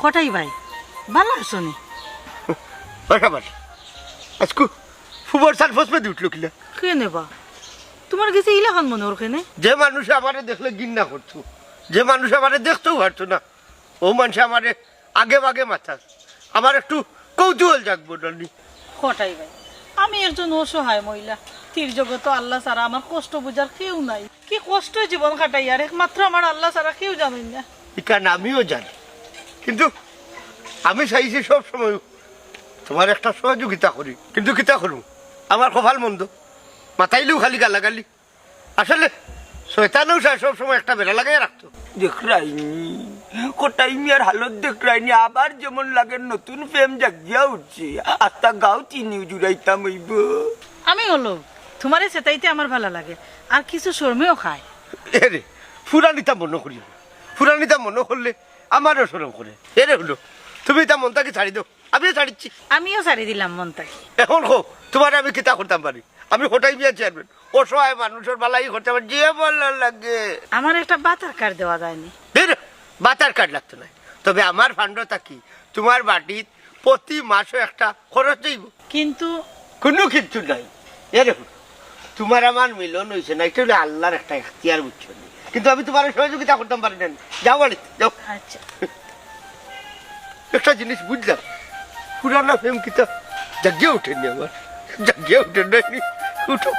হঠাই ভাই ভালো আছো নি? বরাবর আজকু ফুবর সাল ফসমে দি উঠলো কিলা কে নেবা তোমার কাছে ইলাখন মনে ওর কেনে? যে মানুষ আমারে দেখলে ঘৃণা করতো, যে মানুষ আমারে দেখতেও পারতো না, ও মানুষ আমারে আগে বাগে মাথা আমার একটু কৌতূহল জাগবো ডলি। হঠাই ভাই আমি একজন অসহায় মহিলা, তীর জগত আল্লাহ ছাড়া আমার কষ্ট বোঝার কেউ নাই। কি কষ্ট জীবন কাটাই আর একমাত্র আমার আল্লাহ ছাড়া কেউ জানেন না। কারণ আমিও জানি, কিন্তু আমি চাইছি সব সময় তোমার একটা সহযোগিতা করি, কিন্তু কিতা করুম আমার কপাল মন্দ, মাথাইলেও খালি গালাগালি। আসলে শয়তানও সব সময় একটা বেড়া লাগাই রাখতো। দেখরাইনি কোটাই মিয়ার হালত দেখরাইনি, আবার যেমন লাগে নতুন প্রেম জাগিয়া উঠছে। আত্মা গাও চিনি জুড়াইতাম হইব। আমি হলো তোমারে সেটাইতে আমার ভালো লাগে, আর কিছু শর্মেও খায়। এরে ফুরানিতা মনে করি, ফুরানিতা মনে করলে আমারও সরম করে। এরে হলো তুমি তা মনটাকে ছাড়ি দাও, আমিও ছাড়িচ্ছি। আমিও ছাড়ি দিলাম মনটাকে। এখন হোক তোমার আমি কিতা করতাম পারি, আমি হোটাই মিয়া চেয়ারম্যান, অসহায় মানুষের বালাই করতে পারি যে ভালো লাগে। আমার একটা বাতার কার্ড দেওয়া যায়নি। বাতার কার্ড লাগতো না, তবে আমার ফান্ডটা কি তোমার বাটিত প্রতি মাসে একটা খরচ যাইব। কিন্তু কোনো কিছু নাই। এরে তোমার আমার মিলন হয়েছে না, এটা হলো আল্লাহর একটা এখতিয়ার, বুঝছো? কিন্তু আমি তোমার সহযোগিতা করতাম পারি না। যাও বাড়িতে যাও। আচ্ছা একটা জিনিস বুঝলাম, পুরানা প্রেম কিতা জাগিয়ে ওঠেনি, আমার জাগিয়ে ওঠে নাই। উঠো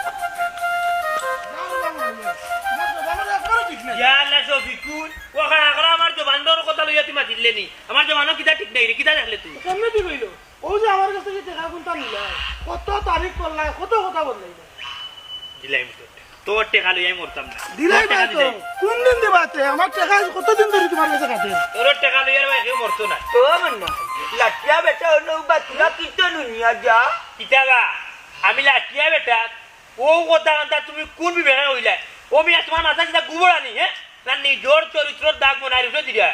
আমার জবানর কথা লইয়া তুমি মাতিলে নি, আমার জবানও কিতা ঠিক নাই রে, কিতা দেখলে তুই কেমনে ঠিক হইল? ও যে আমার কাছে যে টাকা কোনটা নিলা, কত তারিখ করলা, কত কথা বললাই দিলাই তোর টেকা লইয়াই মরতাম না। দিলাই না তো কোন দিন দিবাতে? আমার টাকা কতদিন ধরে তোমার কাছে কাটে? তোর টেকা লইয়ার ভাই কেউ মরতো না। তো না লাঠিয়া বেটা নৌবা তুলা কীর্তন নিয়া যা কিতা গা আমি লাঠিয়া বেটা ও কথা কথা তুমি কোন বিবেকা হইলা? ও মিয়া তোমার মাথা কিতা গুবর আনি, হ্যাঁ না নিজর চরিত্রর দাগ মনাই উঠে দিলা।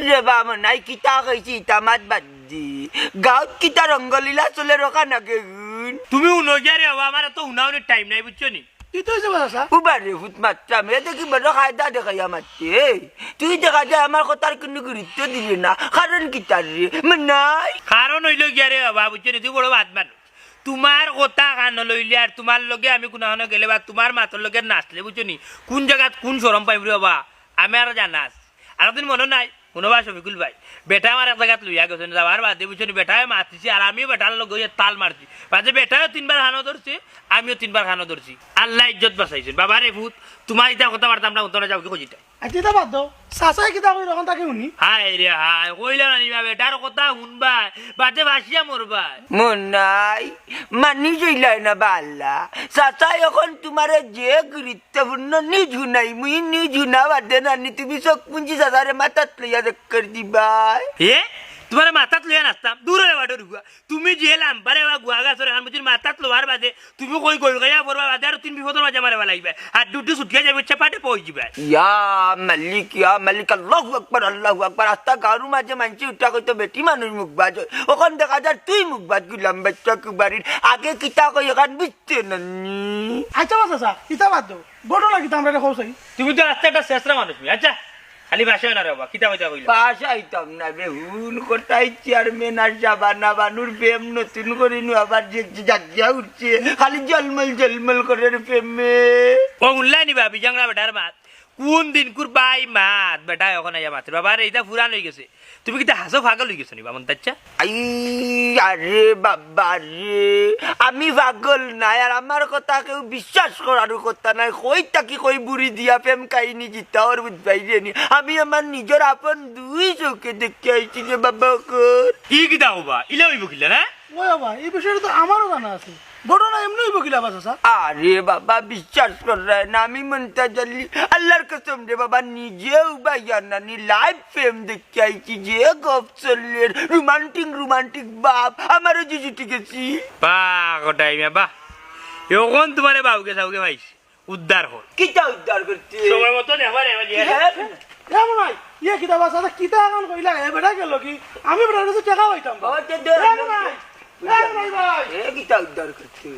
রে বাবা নাই কিতা কইছি তামাত বাদ দি, গাঁৱত কিতা রঙ্গলীলা চলে রকা নাগে গুণ। তুমি উনজারে হবা, আমার তো উনাওনের টাইম নাই, বুঝছো নি? কি তো হইছে বাসা? উবারে ফুট মারতাম, এ দেখি বড় কায়দা দেখাইয়া মারতে। তুই দেখা যায় আমার কথার কোনো গুরুত্ব দিলি না, কারণ কিতার রে নাই। কারণ হইল গিয়ারে হবা, বুঝছো নি? তুই বড় বাদ মানুষ, তোমার কথা কান লইলে আর তোমার লগে আমি কোন গেলে বা তোমার মাতর লগে নাচলে, বুঝছো নি কোন জায়গাত কোন সরম পাইব হবা আমি আর জানাস। আর দিন মনে নাই শুনবা শফিকুল ভাই, বেটা আমার এক জায়গাত লইয়া গেছে যাবার বাদে, বুঝছো নি বেটায় মাতিছি আর আমিও বেটার লগে তাল মারছি, বাদে বেটাও 3বার খানো ধরছে, আমিও 3বার খানো ধরছি। আল্লাহ ইজ্জত বাঁচাইছেন। বাবা রে ভূত, তোমার ইটা কথা বার্তা আমরা উত্তরে যাও কি খুঁজিটা আচ্ছা বাদ দাও, চাচাই কিতা কই রকম তাকে শুনি। হাই রে হাই কইলা নানিবা বেটার কথা শুনবা বাদে ভাসিয়া মরবা। মন নাই মানি জইলাই না বাল্লা চাচা, এখন তোমার যে গুরুত্বপূর্ণ নিজ হুনাই মুই নিজ হুনা বাদে নানি তুমি চোখ পুঞ্জি চাচারে মাথাত লইয়া দেখ কর দিবাই। এ তোমার মাথাত লইয়া নাচতাম দূরে বাটর গুয়া, তুমি যে লাম্বারে বা গুয়া গাছরে হান বুঝির মাথাত লোয়ার বাদে তুমি কই গই গায়া পড়বা বাদে আর 3 বিপদর মাঝে মারবা লাগবে, আর দুটি ছুটিয়া যাবে চাপাটে পই যাবে। ইয়া মালিক আল্লাহু আকবার আল্লাহু আকবার। আস্তা গারু মাঝে মানছি উঠা কইতো বেটি মানুষ মুখ বাজ, ওখান দেখা যায় তুই মুখ বাজ গুলাম বাচ্চা কুবারির আগে কিতা কই ওখান বুঝতে নানি। আচ্ছা চাচা কিতা বাদ দাও, ঘটনা কিতা আমরা দেখো চাই। তুমি তো রাস্তা একটা শেষরা মানুষ মি, আচ্ছা খালি ভাষায় না রে বাবা কিতা কইতা কইলা পাশ আইতাম না রে হুন কোটাই চেয়ারম্যান আর জাবানা বানুর প্রেম নতুন করে নু আবার যে জাগিয়া উঠছে, খালি জলমল করে প্রেমে। ও উল্লাই নিবা বিজাংরা বেটার মাত কোন দিন কুর বাই মাত বেটা এখন আইয়া মাত বাবা রে এটা পুরান হয়ে গেছে, তুমি কিতা হাসো ফাগল হয়ে গেছো নি বামন তাচ্চা? আই আরে বাবা রে, আমি পাগল নাই আর আমার কথা কেউ বিশ্বাস করার কথা নাই। কইটা কি কই বুড়ি দিয়া প্রেম কাহিনী জিতা ওর বুঝবাই নি, আমি আমার নিজের আপন 2 চোখে দেখে আইছি যে বাবা কর। ই কিতা হবা ইলা হইব কিলা না? ওই বাবা এই বিষয়টা তো আমারও জানা আছে, ঘটনা এমনি হইব কিলা চাচা? আরে বাবা বিশ্বাস কর না, আমি মনটা জানি আল্লাহর কসম রে বাবা, নিজেও বাইয়া নানি লাইভ প্রেম দেখে আইছি যে গপ চললে রোমান্টিক বাপ আমারও যে জুটি গেছি। বাহ গোটাই মে বাহ, এখন তোমারে বাবুকে সাউকে পাইছি উদ্ধার হল। কিটা উদ্ধার করতে সময় মতো নেবা রে এমন নাই ইয়ে কিতা চাচা কিতা এখন কইলা এ বেটা গেল কি? আমি বেটার কাছে টাকা পাইতাম। কিটা উদ্ধার করতে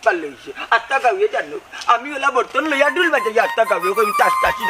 পারলে আত্মা গাউয়ে জানো, আমি ওলা বর্তন লইয়া ডুল বাজাই আত্মা গাউয়ে কই চাষি